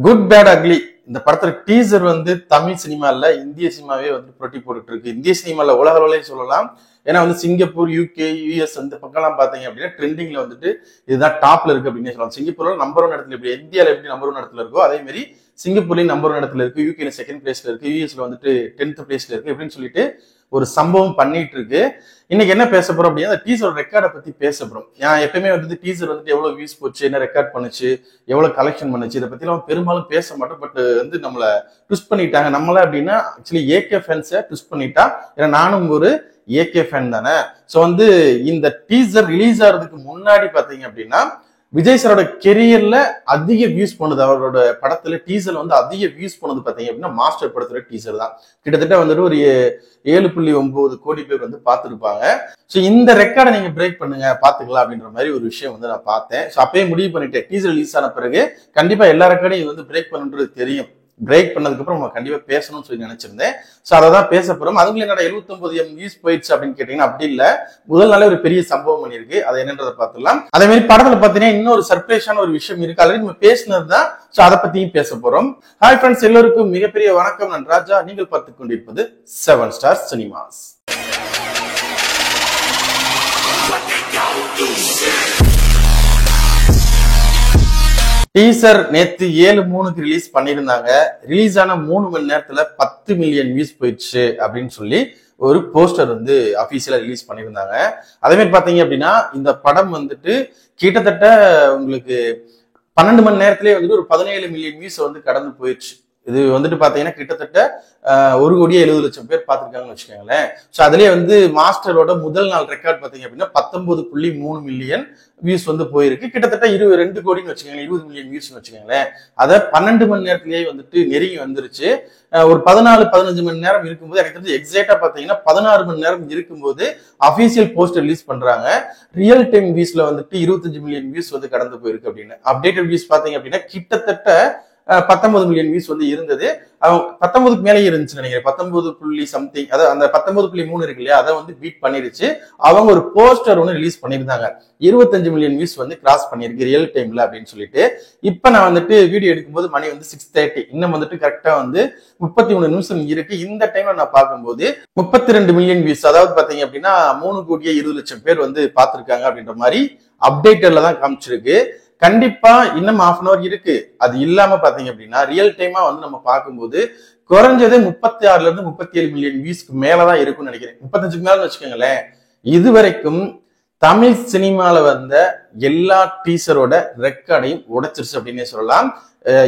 Good bad ugly இந்த படத்துல teaser வந்து தமிழ் சினிமா இல்ல இந்திய சினிமாவே வந்து புரட்டி போட்டுட்டு இருக்கு. இந்திய சினிமால உலக அளவுலயே சொல்லலாம். ஏன்னா வந்து சிங்கப்பூர், யூகே, யூஎஸ் வந்து பக்கம்லாம் பாத்தீங்க அப்படின்னா ட்ரெண்டிங்ல வந்துட்டு இதுதான் டாப்ல இருக்கு அப்படின்னு சொல்லலாம். சிங்கப்பூர்ல நம்பர் 1 இடத்துல எப்படி இந்தியால எப்படி நம்பர் 1 இடத்துல இருக்கோ அதே மாதிரி சிங்கப்பூர்லயும் நம்பர் 1 இடத்துல இருக்கு, யூகேல செகண்ட் பிளேஸ்ல இருக்கு, யூஎஸ்ல வந்துட்டு 10th பிளேஸ்ல இருக்கு அப்படின்னு சொல்லிட்டு ஒரு சம்பவம் பண்ணிட்டு இருக்கு. இன்னைக்கு என்ன பேச போறோம் அப்படின்னா அந்த டீசர் ரெக்கார்டை பத்தி பேச போறோம். நான் எப்பயுமே வந்து டீசர் வந்துட்டு எவ்வளவு வியூஸ் போச்சு, என்ன ரெக்கார்ட் பண்ணுச்சு, எவ்வளவு கலெக்ஷன் பண்ணுச்சு, இதை பத்தி எல்லாம் பெரும்பாலும் பேச மாட்டோம். பட் வந்து நம்மள ட்விஸ்ட் பண்ணிட்டாங்க. நம்மள அப்படின்னா ஆக்சுவலி ஏகே ஃபேன்ஸை ட்விஸ்ட் பண்ணிட்டா. ஏன்னா நானும் ஒரு ஏகே ஃபேன் தானே. ஸோ வந்து இந்த டீசர் ரிலீஸ் ஆகிறதுக்கு முன்னாடி பாத்தீங்க அப்படின்னா விஜய் சாரோட கெரியர்ல அதிக வியூஸ் போனது, அவரோட படத்துல டீசர்ல வந்து அதிக வியூஸ் போனது பாத்தீங்க அப்படின்னா மாஸ்டர் படத்துல டீசர் தான். கிட்டத்தட்ட வந்துட்டு ஒரு 7.9 கோடி பேர் வந்து பார்த்துருப்பாங்க. ஸோ இந்த ரெக்கார்டை நீங்க பிரேக் பண்ணுங்க பாத்துக்கலாம் அப்படின்ற மாதிரி ஒரு விஷயம் வந்து நான் பார்த்தேன். ஸோ அப்பயே முடிவு பண்ணிட்டேன், டீசர் ரிலீஸ் ஆன பிறகு கண்டிப்பா எல்லா ரெக்கார்டையும் இது வந்து பிரேக் பண்ணுன்றது தெரியும். பிரேக் பண்ணதுக்கு அப்புறம் நம்ம கண்டிப்பா பேசணும்னு சொல்லி நினைச்சிருந்தேன். சோ அதான் பேச போறோம். அதுக்குள்ள என்னடா 79 வியூஸ் போயிடுச்சு அப்படின்னு கேட்டீங்கன்னா அப்படி இல்ல, முதல் நாளே ஒரு பெரிய சம்பவம் பண்ணிருக்கு. அது என்னன்றதை பார்த்துலாம். அதே மாதிரி படத்துல பாத்தீங்கன்னா இன்னொரு சர்ப்ரைஸான ஒரு விஷயம் இருக்கு. ஆல்ரெடி நம்ம பேசினதுதான். சோ அதை பத்தியும் பேச போறோம். ஹாய் ஃப்ரெண்ட்ஸ், எல்லோருக்கும் மிகப்பெரிய வணக்கம். நான் ராஜா. நீங்கள் பார்த்துக் கொண்டிருப்பது 7 ஸ்டார் சினிமாஸ். டீசர் நேத்து 7/3 ரிலீஸ் பண்ணிருந்தாங்க. ரிலீஸ் ஆன 3 மணி நேரத்துல 10 மில்லியன் வியூஸ் போயிடுச்சு அப்படின்னு சொல்லி ஒரு போஸ்டர் வந்து அபிஷியலா ரிலீஸ் பண்ணியிருந்தாங்க. அதே மாதிரி பாத்தீங்க அப்படின்னா இந்த படம் வந்துட்டு கிட்டத்தட்ட உங்களுக்கு 12 மணி நேரத்திலேயே வந்துட்டு ஒரு 17 மில்லியன் வியூஸ் வந்து கடந்து போயிடுச்சு. இது வந்துட்டு பாத்தீங்கன்னா கிட்டத்தட்ட 1,70,00,000 பேர் பார்த்திருக்காங்கன்னு வச்சுக்கோங்களேன். ஸோ அதுலயே வந்து மாஸ்டரோட முதல் நாள் ரெக்கார்ட் பாத்தீங்க அப்படின்னா 19.3 மில்லியன் வியூஸ் வந்து போயிருக்கு. கிட்டத்தட்ட 2 கோடின்னு வச்சுக்கோங்களேன், 20 மில்லியன் வியூஸ் வச்சுக்கோங்களேன். அதை 12 மணி நேரத்திலேயே வந்துட்டு நெருங்கி வந்துருச்சு. ஒரு 14-15 மணி நேரம் இருக்கும்போது எனக்கு தெரிஞ்சு எக்ஸாக்டா பாத்தீங்கன்னா 16 மணி நேரம் இருக்கும்போது அபிஷியல் போஸ்டர் ரிலீஸ் பண்றாங்க. ரியல் டைம் வியூஸ்ல வந்துட்டு 25 மில்லியன் வியூஸ் வந்து கடந்து போயிருக்கு அப்படின்னு. அப்டேட்டட் வியூஸ் பாத்தீங்க அப்படின்னா கிட்டத்தட்ட 19 மில்லியன் வியூஸ் வந்து இருந்தது. அவங்க 19க்கு மேலேயே இருந்துச்சு நினைக்கிறேன். 19 சம்திங், அதாவது அந்த 19.3 இருக்கு இல்லையா, அதை வந்து பீட் பண்ணிருச்சு. அவங்க ஒரு போஸ்டர் ஒன்று ரிலீஸ் பண்ணியிருந்தாங்க. 25 மில்லியன் வியூஸ் வந்து கிராஸ் பண்ணிருக்கு ரியல் டைம்ல அப்படின்னு சொல்லிட்டு. இப்ப நான் வந்துட்டு வீடியோ எடுக்கும்போது மணி வந்து 6:30, இன்னும் வந்துட்டு கரெக்டா வந்து 33 நிமிஷம் இருக்கு. இந்த டைம்ல நான் பார்க்கும்போது 32 மில்லியன் வியூஸ், அதாவது பாத்தீங்க அப்படின்னா 3,20,00,000 பேர் வந்து பார்த்திருக்காங்க அப்படின்ற மாதிரி அப்டேட்டர்ல தான் காமிச்சிருக்கு. கண்டிப்பா இன்னும் 1/2 hour இருக்கு. அது இல்லாம பாத்தீங்க அப்படின்னா ரியல் டைமா வந்து நம்ம பார்க்கும்போது குறைஞ்சது 36 இருந்து 37 மில்லியன் வியூஸ்க்கு மேலதான் இருக்கும்னு நினைக்கிறேன். 35க்கு மேல வச்சுக்கோங்களேன். இது வரைக்கும் தமிழ் சினிமால வந்த எல்லா டீசரோட ரெக்கார்டையும் உடைச்சிருச்சு அப்படின்னே சொல்லலாம்.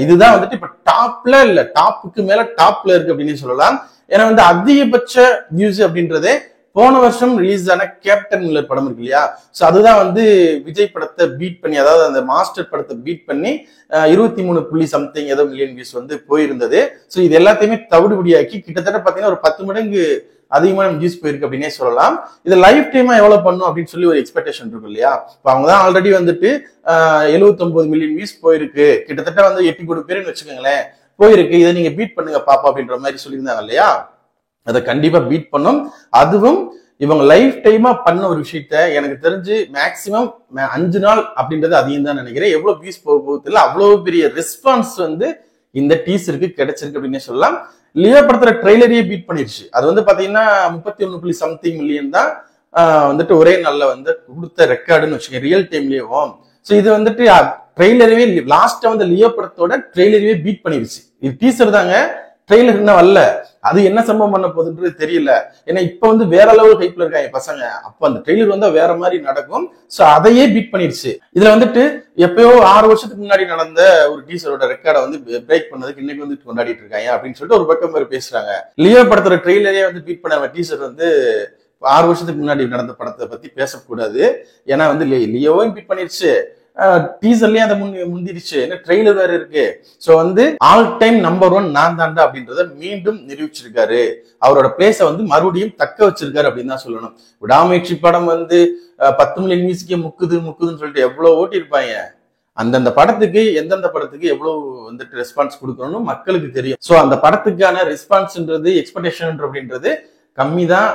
இதுதான் வந்துட்டு இப்ப டாப்ல இல்ல, டாப்புக்கு மேல டாப்ல இருக்கு அப்படின்னு சொல்லலாம். ஏன்னா வந்து அதிகபட்ச வியூஸ் அப்படின்றதே போன வருஷம் ரிலீஸ் ஆன கேப்டன் மில்லர் படம் இருக்கு இல்லையா, சோ அதுதான் வந்து விஜய் படத்தை பீட் பண்ணி, அதாவது அந்த மாஸ்டர் படத்தை பீட் பண்ணி 23 சம்திங் ஏதோ மில்லியன் வியூஸ் வந்து போயிருந்தது. சோ இது எல்லாத்தையுமே தவிடுபடியாக்கி கிட்டத்தட்ட பாத்தீங்கன்னா ஒரு 10 மடங்கு அதிகமான வியூஸ் போயிருக்கு அப்படின்னே சொல்லலாம். இது லைஃப் டைமா எவ்வளவு பண்ணும் அப்படின்னு சொல்லி ஒரு எக்ஸ்பெக்டேஷன் இருக்கு இல்லையா. இப்ப அவங்க தான் ஆல்ரெடி வந்துட்டு 79 மில்லியன் வியூஸ் போயிருக்கு, கிட்டத்தட்ட வந்து 8 கோடி பேருன்னு வச்சுக்கோங்களேன் போயிருக்கு. இதை நீங்க பீட் பண்ணுங்க பாப்பா அப்படின்ற மாதிரி சொல்லியிருந்தாங்க இல்லையா. அதை கண்டிப்பா பீட் பண்ணும். அதுவும் இவங்க லைஃப் டைமா பண்ண ஒரு விஷயத்த எனக்கு தெரிஞ்சு மேக்சிமம் 5 நாள் அப்படின்றது அதிகம் தான் நினைக்கிறேன். எவ்வளவு வியூஸ் போகுது இல்லை, அவ்வளவு பெரிய ரெஸ்பான்ஸ் வந்து இந்த டீசருக்கு கிடைச்சிருக்கு அப்படின்னு சொல்லலாம். லியோ படத்துல ட்ரெய்லரையே பீட் பண்ணிருச்சு. அது வந்து பாத்தீங்கன்னா 31 சம்திங் மில்லியன் தான் வந்துட்டு ஒரே நாள்ல வந்து கொடுத்த ரெக்கார்டுன்னு வச்சுக்கோங்க ரியல் டைம்லயும். சோ இது வந்துட்டு ட்ரெய்லரவே லாஸ்டா வந்து லியோ படத்தோட ட்ரெய்லரையே பீட் பண்ணிருச்சு. இது டீசர் தாங்க, ட்ரெய்லர் என்ன வரல. அது என்ன சம்பவம் பண்ண போகுதுன்றது தெரியல. ஏன்னா இப்ப வந்து வேற லெவல் ஹைப்ல இருக்காங்க பசங்க. அப்ப அந்த ட்ரெய்லர் வந்தா வேற மாதிரி நடக்கும். சோ அதையே பீட் பண்ணிருச்சு. இதுல வந்துட்டு எப்பயோ 6 வருஷத்துக்கு முன்னாடி நடந்த ஒரு டீசரோட ரெக்கார்டை வந்து பிரேக் பண்ணதுக்கு இன்னைக்கு வந்து கொண்டாடிட்டு இருக்காங்க அப்படின்னு சொல்லிட்டு ஒரு பக்கம் பேர் பேசுறாங்க. லியோ படத்தோட ட்ரெய்லரே வந்து பீட் பண்ண டீசர் வந்து 6 வருஷத்துக்கு முன்னாடி நடந்த படத்தை பத்தி பேசக்கூடாது. ஏன்னா வந்து லியோவும் பீட் பண்ணிருச்சு, டீசர்லயே அதை முந்திருச்சு, என்ன ட்ரெய்லர் வேற இருக்கு. சோ வந்து ஆல் டைம் நம்பர் 1 நான் தாண்டா அப்படின்றத மீண்டும் நிரூபிச்சிருக்காரு. அவரோட பிளேஸ வந்து மறுபடியும் தக்க வச்சிருக்காரு அப்படின்னு தான் சொல்லணும். விடாமுயற்சி படம் வந்து 10 மில்லியன் வியூஸ்க்கே முக்குதுன்னு சொல்லிட்டு எவ்வளவு ஓட்டி இருப்பாங்க. அந்தந்த படத்துக்கு எந்தெந்த படத்துக்கு எவ்வளவு வந்துட்டு ரெஸ்பான்ஸ் கொடுக்கணும்னு மக்களுக்கு தெரியும். சோ அந்த படத்துக்கான ரெஸ்பான்ஸ்ன்றது எக்ஸ்பெக்டேஷன் அப்படின்றது கம்மி தான்.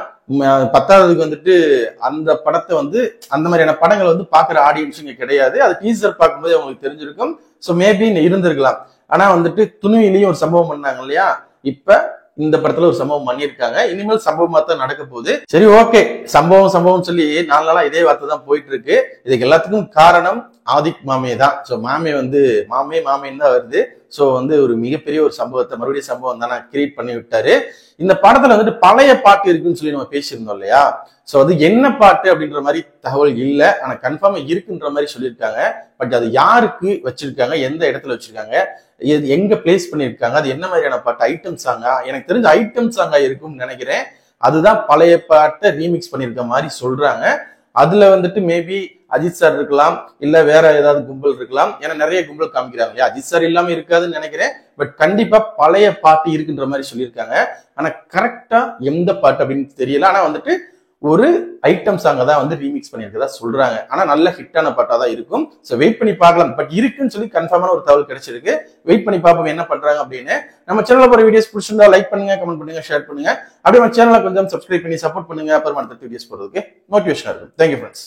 10வதுக்கு வந்துட்டு அந்த படத்தை வந்து அந்த மாதிரியான படங்களை வந்து பாக்குற ஆடியன்ஸ் இங்க கிடையாது. அது டீசர் பார்க்கும்போது அவங்களுக்கு தெரிஞ்சிருக்கும். சோ மேபி இருந்திருக்கலாம். ஆனா வந்துட்டு துணிவிலையும் ஒரு சம்பவம் பண்ணாங்க இல்லையா, இப்ப இந்த படத்துல ஒரு சம்பவம் பண்ணியிருக்காங்க. இனிமேல் சம்பவமா தான் நடக்க போகுது. சரி, ஓகே, சம்பவம் சொல்லி 4 நாளா இதே வார்த்தை தான் போயிட்டு இருக்கு. இதுக்கு எல்லாத்துக்கும் காரணம் ஆதிக் மாமே தான். ஸோ மாமே வந்து மாமேன்னு தான் வருது. ஸோ வந்து ஒரு மிகப்பெரிய ஒரு சம்பவத்தை மறுபடியும் சம்பவம் தானே கிரியேட் பண்ணி விட்டாரு. இந்த படத்துல வந்துட்டு பழைய பாட்டு இருக்குன்னு சொல்லி நம்ம பேசியிருந்தோம் இல்லையா. ஸோ அது என்ன பாட்டு அப்படின்ற மாதிரி தகவல் இல்லை, ஆனா கன்ஃபார்மா இருக்குன்ற மாதிரி சொல்லியிருக்காங்க. பட் அது யாருக்கு வச்சிருக்காங்க, எந்த இடத்துல வச்சிருக்காங்க, எங்க பிளேஸ் பண்ணிருக்காங்க, அது என்ன மாதிரியான பாட்டு, ஐட்டம் சாங்கா, எனக்கு தெரிஞ்ச ஐட்டம் சாங்கா இருக்கும்னு நினைக்கிறேன். அதுதான் பழைய பாட்டை ரீமிக்ஸ் பண்ணிருக்க மாதிரி சொல்றாங்க. அதுல வந்துட்டு மேபி அஜித் சார் இருக்கலாம், இல்ல வேற ஏதாவது கும்பல் இருக்கலாம். ஏன்னா நிறைய கும்பல் காமிக்கிறாங்க, அஜித் சார் இல்லாம இருக்காதுன்னு நினைக்கிறேன். பட் கண்டிப்பா பழைய பாட்டு இருக்குன்ற மாதிரி சொல்லியிருக்காங்க. ஆனா கரெக்டா எந்த பாட்டு அப்படின்னு தெரியல. ஆனா வந்துட்டு ஒரு ஐட்டம் சாங்க தான் வந்து ரீமிக்ஸ் பண்ணியிருக்கதா சொல்றாங்க. ஆனா நல்ல ஹிட்டான பாட்டா தான் இருக்கும். ஸோ வெயிட் பண்ணி பார்க்கலாம். பட் இருக்குன்னு சொல்லி கன்ஃபார்மான ஒரு தகவல் கிடைச்சிருக்கு. வெயிட் பண்ணி பார்ப்போம் என்ன பண்றாங்க அப்படின்னு. நம்ம சேனல்ல போற வீடியோஸ் பிடிச்சிருந்தா லைக் பண்ணுங்க, கமெண்ட் பண்ணுங்க, ஷேர் பண்ணுங்க. அப்படியே நம்ம சேனலை கொஞ்சம் சப்ஸ்கிரைப் பண்ணி சப்போர்ட் பண்ணுங்க. அப்புறம் அடுத்த வீடியோஸ் போறதுக்கு மோட்டிவேஷனா இருக்கும். Thank you friends.